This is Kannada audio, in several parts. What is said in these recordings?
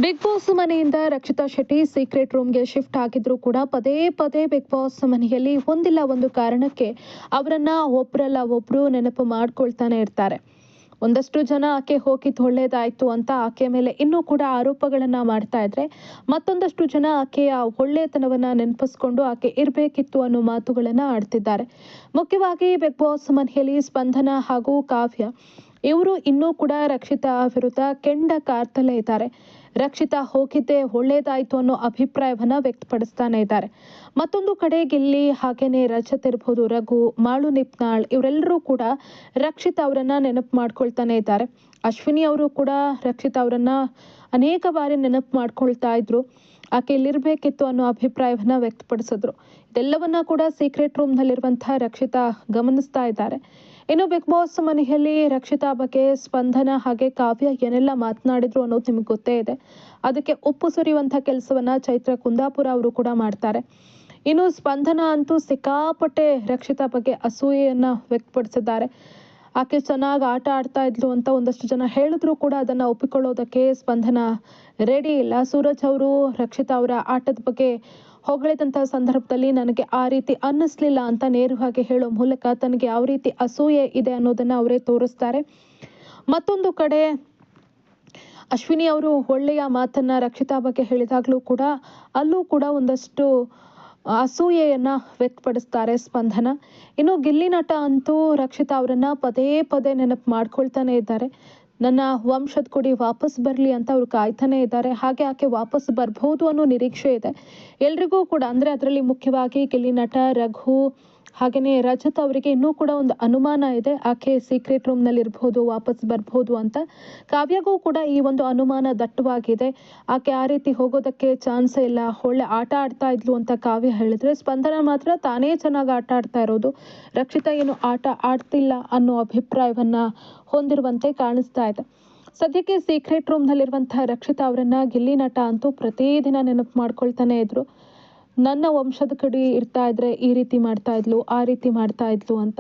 ಬಿಗ್ ಬಾಸ್ ಮನೆಯಿಂದ ರಕ್ಷಿತಾ ಶೆಟ್ಟಿ ಸೀಕ್ರೆಟ್ ರೂಮ್ಗೆ ಶಿಫ್ಟ್ ಆಗಿದ್ರು ಕೂಡ ಪದೇ ಪದೇ ಬಿಗ್ ಬಾಸ್ ಮನೆಯಲ್ಲಿ ಒಂದಿಲ್ಲ ಒಂದು ಕಾರಣಕ್ಕೆ ಅವರನ್ನ ಒಬ್ರಲ್ಲ ಒಬ್ರು ನೆನಪು ಮಾಡ್ಕೊಳ್ತಾನೆ ಇರ್ತಾರೆ. ಒಂದಷ್ಟು ಜನ ಆಕೆ ಹೋಗಿದ್ದು ಒಳ್ಳೇದಾಯ್ತು ಅಂತ ಆಕೆ ಮೇಲೆ ಇನ್ನೂ ಕೂಡ ಆರೋಪಗಳನ್ನ ಮಾಡ್ತಾ ಇದ್ರೆ, ಮತ್ತೊಂದಷ್ಟು ಜನ ಆಕೆಯ ಒಳ್ಳೆತನವನ್ನ ನೆನಪಿಸ್ಕೊಂಡು ಆಕೆ ಇರಬೇಕಿತ್ತು ಅನ್ನೋ ಮಾತುಗಳನ್ನ ಆಡ್ತಿದ್ದಾರೆ. ಮುಖ್ಯವಾಗಿ ಬಿಗ್ ಬಾಸ್ ಮನೆಯಲ್ಲಿ ಸ್ಪಂದನ ಹಾಗೂ ಕಾವ್ಯ ಇವರು ಇನ್ನೂ ಕೂಡ ರಕ್ಷಿತಾ ವಿರುದ್ಧ ಕೆಂಡ ಕಾರ್ತಲೇ ಇದ್ದಾರೆ. ರಕ್ಷಿತಾ ಹೋಗಿದ್ದೆ ಒಳ್ಳೇದಾಯ್ತು ಅನ್ನೋ ಅಭಿಪ್ರಾಯವನ್ನ ವ್ಯಕ್ತಪಡಿಸ್ತಾನೆ ಇದ್ದಾರೆ. ಮತ್ತೊಂದು ಕಡೆ ಗಿಲ್ಲಿ ಹಾಗೇನೆ ರಜತ್ ಇರ್ಬೋದು, ರಘು, ಮಾಳು ನಿಪ್ನಾಳ್ ಇವರೆಲ್ಲರೂ ಕೂಡ ರಕ್ಷಿತಾ ಅವರನ್ನ ನೆನಪು ಮಾಡ್ಕೊಳ್ತಾನೆ ಇದ್ದಾರೆ. ಅಶ್ವಿನಿ ಅವರು ಕೂಡ ರಕ್ಷಿತಾ ಅವರನ್ನ ಅನೇಕ ಬಾರಿ ನೆನಪು ಮಾಡ್ಕೊಳ್ತಾ ಇದ್ರು. ಆಕೆ ಇಲ್ಲಿರ್ಬೇಕಿತ್ತು ಅನ್ನೋ ಅಭಿಪ್ರಾಯವನ್ನ ವ್ಯಕ್ತಪಡಿಸಿದ್ರು. ಇದೆಲ್ಲವನ್ನ ಕೂಡ ಸೀಕ್ರೆಟ್ ರೂಮ್ ನಲ್ಲಿರುವಂತಹ ರಕ್ಷಿತಾ ಗಮನಿಸ್ತಾ ಇದ್ದಾರೆ. ಇನ್ನು ಬಿಗ್ ಬಾಸ್ ಮನೆಯಲ್ಲಿ ರಕ್ಷಿತಾ ಬಗ್ಗೆ ಸ್ಪಂದನ ಹಾಗೆ ಕಾವ್ಯ ಏನೆಲ್ಲ ಮಾತನಾಡಿದ್ರು ಅನ್ನೋದು ನಿಮ್ಗೆ ಗೊತ್ತೇ ಇದೆ. ಅದಕ್ಕೆ ಉಪ್ಪು ಸುರಿಯುವಂತಹ ಕೆಲಸವನ್ನ ಚೈತ್ರ ಕುಂದಾಪುರ ಅವರು ಕೂಡ ಮಾಡ್ತಾರೆ. ಇನ್ನು ಸ್ಪಂದನ ಅಂತೂ ಸಿಕ್ಕಾಪಟ್ಟೆ ರಕ್ಷಿತಾ ಬಗ್ಗೆ ಅಸೂಯೆಯನ್ನ ವ್ಯಕ್ತಪಡಿಸಿದ್ದಾರೆ. ಆಕೆ ಚೆನ್ನಾಗಿ ಆಟ ಆಡ್ತಾ ಇದ್ಲು ಅಂತ ಒಂದಷ್ಟು ಜನ ಹೇಳಿದ್ರು ಕೂಡ ಅದನ್ನ ಒಪ್ಪಿಕೊಳ್ಳೋದಕ್ಕೆ ಸ್ಪಂದನ ರೆಡಿ ಇಲ್ಲ. ಸೂರಜ್ ಅವರು ರಕ್ಷಿತಾ ಅವರ ಆಟದ ಬಗ್ಗೆ ಹೊಗಳಿದಂತಹ ಸಂದರ್ಭದಲ್ಲಿ ನನಗೆ ಆ ರೀತಿ ಅನ್ನಿಸ್ಲಿಲ್ಲ ಅಂತ ನೇರವಾಗಿ ಹೇಳೋ ಮೂಲಕ ತನಗೆ ಯಾವ ರೀತಿ ಅಸೂಯೆ ಇದೆ ಅನ್ನೋದನ್ನ ಅವರೇ ತೋರಿಸ್ತಾರೆ. ಮತ್ತೊಂದು ಕಡೆ ಅಶ್ವಿನಿ ಅವರು ಒಳ್ಳೆಯ ಮಾತನ್ನ ರಕ್ಷಿತಾ ಬಗ್ಗೆ ಹೇಳಿದಾಗ್ಲೂ ಕೂಡ ಅಲ್ಲೂ ಕೂಡ ಒಂದಷ್ಟು ಅಸೂಯೆಯನ್ನ ವ್ಯಕ್ತಪಡಿಸ್ತಾರೆ ಸ್ಪಂದನ. ಇನ್ನು ಗಿಲ್ಲಿ ನಟ ಅಂತೂ ರಕ್ಷಿತಾ ಅವರನ್ನ ಪದೇ ಪದೇ ನೆನಪು ಮಾಡ್ಕೊಳ್ತಾನೆ ಇದ್ದಾರೆ. ನನ್ನ ವಂಶದ ಕುಡಿ ವಾಪಸ್ ಬರಲಿ ಅಂತ ಅವ್ರು ಕಾಯ್ತಾನೆ ಇದ್ದಾರೆ. ಹಾಗೆ ಆಕೆ ವಾಪಸ್ ಬರ್ಬೋದು ಅನ್ನೋ ನಿರೀಕ್ಷೆ ಇದೆ ಎಲ್ರಿಗೂ ಕೂಡ. ಅಂದ್ರೆ ಅದರಲ್ಲಿ ಮುಖ್ಯವಾಗಿ ಗಿಲ್ಲಿ ನಟ, ರಘು ಹಾಗೇನೆ ರಜತ್ ಅವರಿಗೆ ಇನ್ನೂ ಕೂಡ ಒಂದು ಅನುಮಾನ ಇದೆ, ಆಕೆ ಸೀಕ್ರೆಟ್ ರೂಮ್ ನಲ್ಲಿ ಇರ್ಬೋದು, ವಾಪಸ್ ಬರ್ಬೋದು ಅಂತ. ಕಾವ್ಯಗೂ ಕೂಡ ಈ ಒಂದು ಅನುಮಾನ ದಟ್ಟವಾಗಿದೆ. ಆಕೆ ಆ ರೀತಿ ಹೋಗೋದಕ್ಕೆ ಚಾನ್ಸ್ ಇಲ್ಲ, ಒಳ್ಳೆ ಆಟ ಆಡ್ತಾ ಇದ್ಲು ಅಂತ ಕಾವ್ಯ ಹೇಳಿದ್ರೆ, ಸ್ಪಂದನ ಮಾತ್ರ ತಾನೇ ಚೆನ್ನಾಗಿ ಆಟ ಆಡ್ತಾ ಇರೋದು, ರಕ್ಷಿತಾ ಏನು ಆಟ ಆಡ್ತಿಲ್ಲ ಅನ್ನೋ ಅಭಿಪ್ರಾಯವನ್ನ ಹೊಂದಿರುವಂತೆ ಕಾಣಿಸ್ತಾ ಇದೆ. ಸದ್ಯಕ್ಕೆ ಸೀಕ್ರೆಟ್ ರೂಮ್ ನಲ್ಲಿರುವಂತಹ ರಕ್ಷಿತಾ ಅವರನ್ನ ಗಿಲ್ಲಿ ನಟ ಅಂತೂ ಪ್ರತಿದಿನ ನೆನಪು ಮಾಡ್ಕೊಳ್ತಾನೆ ಇದ್ರು. ನನ್ನ ವಂಶದ ಕಡೆ ಇರ್ತಾ ಇದ್ರೆ ಈ ರೀತಿ ಮಾಡ್ತಾ ಇದ್ಲು, ಆ ರೀತಿ ಮಾಡ್ತಾ ಇದ್ಲು ಅಂತ.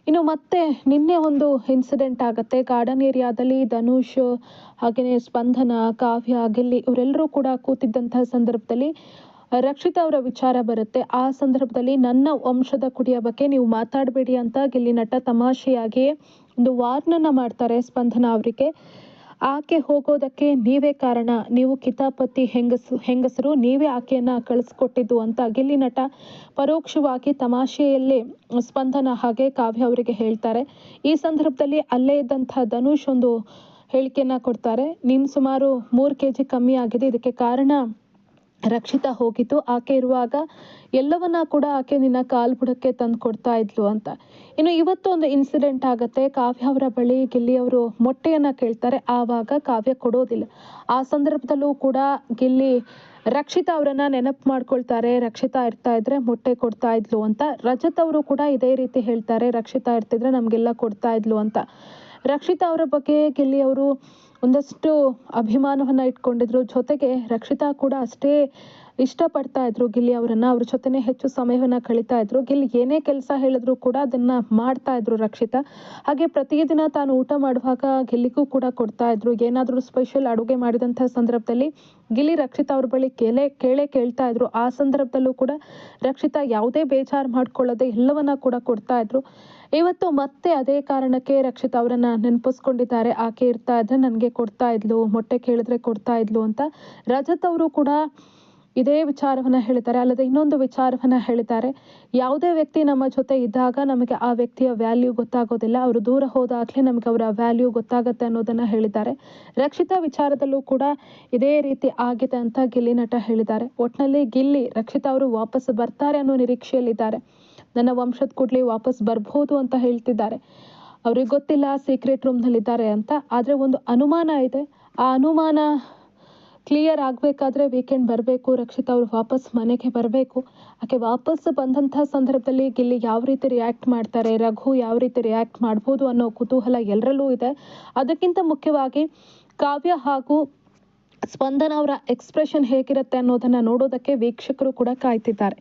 ಇನ್ನು ಮತ್ತೆ ನಿನ್ನೆ ಒಂದು ಇನ್ಸಿಡೆಂಟ್ ಆಗತ್ತೆ ಗಾರ್ಡನ್ ಏರಿಯಾದಲ್ಲಿ. ಧನುಷ್ ಹಾಗೆಯೇ ಸ್ಪಂದನ, ಕಾವ್ಯ, ಗಿಲ್ಲಿ ಇವರೆಲ್ಲರೂ ಕೂಡ ಕೂತಿದ್ದಂತಹ ಸಂದರ್ಭದಲ್ಲಿ ರಕ್ಷಿತಾ ಅವರ ವಿಚಾರ ಬರುತ್ತೆ. ಆ ಸಂದರ್ಭದಲ್ಲಿ ನನ್ನ ವಂಶದ ಕುಡಿಯ ಬಗ್ಗೆ ನೀವು ಮಾತಾಡಬೇಡಿ ಅಂತ ಗಿಲ್ಲಿ ನಟ ತಮಾಷೆಯಾಗಿ ಒಂದು ವಾರ್ನನ್ನ ಮಾಡ್ತಾರೆ ಸ್ಪಂದನ ಅವರಿಗೆ. ಆಕೆ ಹೋಗೋದಕ್ಕೆ ನೀವೇ ಕಾರಣ, ನೀವು ಕಿತಾಪತಿ ಹೆಂಗಸರು ನೀವೇ ಆಕೆಯನ್ನ ಕಳಿಸ್ಕೊಟ್ಟಿದ್ದು ಅಂತ ಗಿಲ್ಲಿ ನಟ ಪರೋಕ್ಷವಾಗಿ ತಮಾಷೆಯಲ್ಲಿ ಸ್ಪಂದನ ಹಾಗೆ ಕಾವ್ಯ ಅವರಿಗೆ ಹೇಳ್ತಾರೆ. ಈ ಸಂದರ್ಭದಲ್ಲಿ ಅಲ್ಲೇ ಇದ್ದಂತಹ ಧನುಷ್ ಒಂದು ಹೇಳಿಕೆಯನ್ನ ಕೊಡ್ತಾರೆ. ನೀನು ಸುಮಾರು 3 kg ಕಮ್ಮಿ ಆಗಿದೆ, ಇದಕ್ಕೆ ಕಾರಣ ರಕ್ಷಿತಾ ಹೋಗಿತ್ತು, ಆಕೆ ಇರುವಾಗ ಎಲ್ಲವನ್ನ ಕೂಡ ಆಕೆ ನಿನ್ನ ಕಾಲ್ ಬುಡಕ್ಕೆ ತಂದು ಕೊಡ್ತಾ ಇದ್ಲು ಅಂತ. ಇನ್ನು ಇವತ್ತು ಒಂದು ಇನ್ಸಿಡೆಂಟ್ ಆಗತ್ತೆ. ಕಾವ್ಯ ಅವರ ಬಳಿ ಗಿಲ್ಲಿ ಅವರು ಮೊಟ್ಟೆಯನ್ನ ಕೇಳ್ತಾರೆ, ಆವಾಗ ಕಾವ್ಯ ಕೊಡೋದಿಲ್ಲ. ಆ ಸಂದರ್ಭದಲ್ಲೂ ಕೂಡ ಗಿಲ್ಲಿ ರಕ್ಷಿತಾ ಅವರನ್ನ ನೆನಪು ಮಾಡ್ಕೊಳ್ತಾರೆ. ರಕ್ಷಿತಾ ಇರ್ತಾ ಇದ್ರೆ ಮೊಟ್ಟೆ ಕೊಡ್ತಾ ಇದ್ಲು ಅಂತ. ರಜತ್ ಅವರು ಕೂಡ ಇದೇ ರೀತಿ ಹೇಳ್ತಾರೆ, ರಕ್ಷಿತಾ ಇರ್ತಿದ್ರೆ ನಮ್ಗೆಲ್ಲ ಕೊಡ್ತಾ ಇದ್ಲು ಅಂತ. ರಕ್ಷಿತಾ ಅವರ ಬಗ್ಗೆ ಗಿಲ್ಲಿ ಅವರು ಒಂದಷ್ಟು ಅಭಿಮಾನವನ್ನ ಇಟ್ಕೊಂಡಿದ್ರು. ಜೊತೆಗೆ ರಕ್ಷಿತಾ ಕೂಡ ಅಷ್ಟೇ ಇಷ್ಟಪಡ್ತಾ ಇದ್ರು ಗಿಲ್ಲಿ ಅವರನ್ನ. ಅವ್ರ ಜೊತೆನೆ ಹೆಚ್ಚು ಸಮಯವನ್ನ ಕಳೀತಾ ಇದ್ರು. ಗಿಲ್ಲಿ ಏನೇ ಕೆಲಸ ಹೇಳಿದ್ರು ಕೂಡ ಅದನ್ನ ಮಾಡ್ತಾ ಇದ್ರು ರಕ್ಷಿತಾ. ಹಾಗೆ ಪ್ರತಿದಿನ ತಾನು ಊಟ ಮಾಡುವಾಗ ಗಿಲ್ಲಿಗೂ ಕೂಡ ಕೊಡ್ತಾ ಇದ್ರು. ಏನಾದ್ರೂ ಸ್ಪೆಷಲ್ ಅಡುಗೆ ಮಾಡಿದಂತಹ ಸಂದರ್ಭದಲ್ಲಿ ಗಿಲ್ಲಿ ರಕ್ಷಿತಾ ಅವ್ರ ಬಳಿ ಕೇಳ್ತಾ ಇದ್ರು. ಆ ಸಂದರ್ಭದಲ್ಲೂ ಕೂಡ ರಕ್ಷಿತಾ ಯಾವುದೇ ಬೇಜಾರು ಮಾಡ್ಕೊಳ್ಳದೆ ಎಲ್ಲವನ್ನ ಕೂಡ ಕೊಡ್ತಾ ಇದ್ರು. ಇವತ್ತು ಮತ್ತೆ ಅದೇ ಕಾರಣಕ್ಕೆ ರಕ್ಷಿತಾ ಅವರನ್ನ ನೆನಪಿಸ್ಕೊಂಡಿದ್ದಾರೆ. ಆಕೆ ಇರ್ತಾ ಇದ್ರೆ ನನಗೆ ಕೊಡ್ತಾ ಇದ್ಲು, ಮೊಟ್ಟೆ ಕೇಳಿದ್ರೆ ಕೊಡ್ತಾ ಇದ್ಲು ಅಂತ. ರಜತ್ ಅವರು ಕೂಡ ಇದೇ ವಿಚಾರವನ್ನ ಹೇಳಿದ್ದಾರೆ. ಅಲ್ಲದೆ ಇನ್ನೊಂದು ವಿಚಾರವನ್ನ ಹೇಳಿದ್ದಾರೆ, ಯಾವುದೇ ವ್ಯಕ್ತಿ ನಮ್ಮ ಜೊತೆ ಇದ್ದಾಗ ನಮಗೆ ಆ ವ್ಯಕ್ತಿಯ ವ್ಯಾಲ್ಯೂ ಗೊತ್ತಾಗೋದಿಲ್ಲ, ಅವರು ದೂರ ಹೋದಾಗ್ಲೇ ನಮಗೆ ಅವರ ವ್ಯಾಲ್ಯೂ ಗೊತ್ತಾಗತ್ತೆ ಅನ್ನೋದನ್ನ ಹೇಳಿದ್ದಾರೆ. ರಕ್ಷಿತಾ ವಿಚಾರದಲ್ಲೂ ಕೂಡ ಇದೇ ರೀತಿ ಆಗಿದೆ ಅಂತ ಗಿಲ್ಲಿ ನಟ ಹೇಳಿದ್ದಾರೆ. ಒಟ್ನಲ್ಲಿ ಗಿಲ್ಲಿ ರಕ್ಷಿತಾ ಅವರು ವಾಪಸ್ ಬರ್ತಾರೆ ಅನ್ನೋ ನಿರೀಕ್ಷೆಯಲ್ಲಿದ್ದಾರೆ. ನನ್ನ ವಂಶದ ಕೂಡ್ಲಿ ವಾಪಸ್ ಬರ್ಬೋದು ಅಂತ ಹೇಳ್ತಿದ್ದಾರೆ. ಅವ್ರಿಗೆ ಗೊತ್ತಿಲ್ಲ ಸೀಕ್ರೆಟ್ ರೂಮ್ ನಲ್ಲಿದ್ದಾರೆ ಅಂತ. ಆದ್ರೆ ಒಂದು ಅನುಮಾನ ಇದೆ. ಆ ಅನುಮಾನ ಕ್ಲಿಯರ್ ಆಗ್ಬೇಕಾದ್ರೆ ವೀಕೆಂಡ್ ಬರಬೇಕು, ರಕ್ಷಿತಾ ಅವರು ವಾಪಸ್ ಮನೆಗೆ ಬರಬೇಕು. ಆಕೆ ವಾಪಸ್ ಬಂದಂತಹ ಸಂದರ್ಭದಲ್ಲಿ ಗಿಲ್ಲಿ ಯಾವ ರೀತಿ ರಿಯಾಕ್ಟ್ ಮಾಡ್ತಾರೆ, ರಘು ಯಾವ ರೀತಿ ರಿಯಾಕ್ಟ್ ಮಾಡ್ಬೋದು ಅನ್ನೋ ಕುತೂಹಲ ಎಲ್ಲರಲ್ಲೂ ಇದೆ. ಅದಕ್ಕಿಂತ ಮುಖ್ಯವಾಗಿ ಕಾವ್ಯ ಹಾಗೂ ಸ್ಪಂದನ ಅವರ ಎಕ್ಸ್ಪ್ರೆಷನ್ ಹೇಗಿರುತ್ತೆ ಅನ್ನೋದನ್ನ ನೋಡೋದಕ್ಕೆ ವೀಕ್ಷಕರು ಕೂಡ ಕಾಯ್ತಿದ್ದಾರೆ.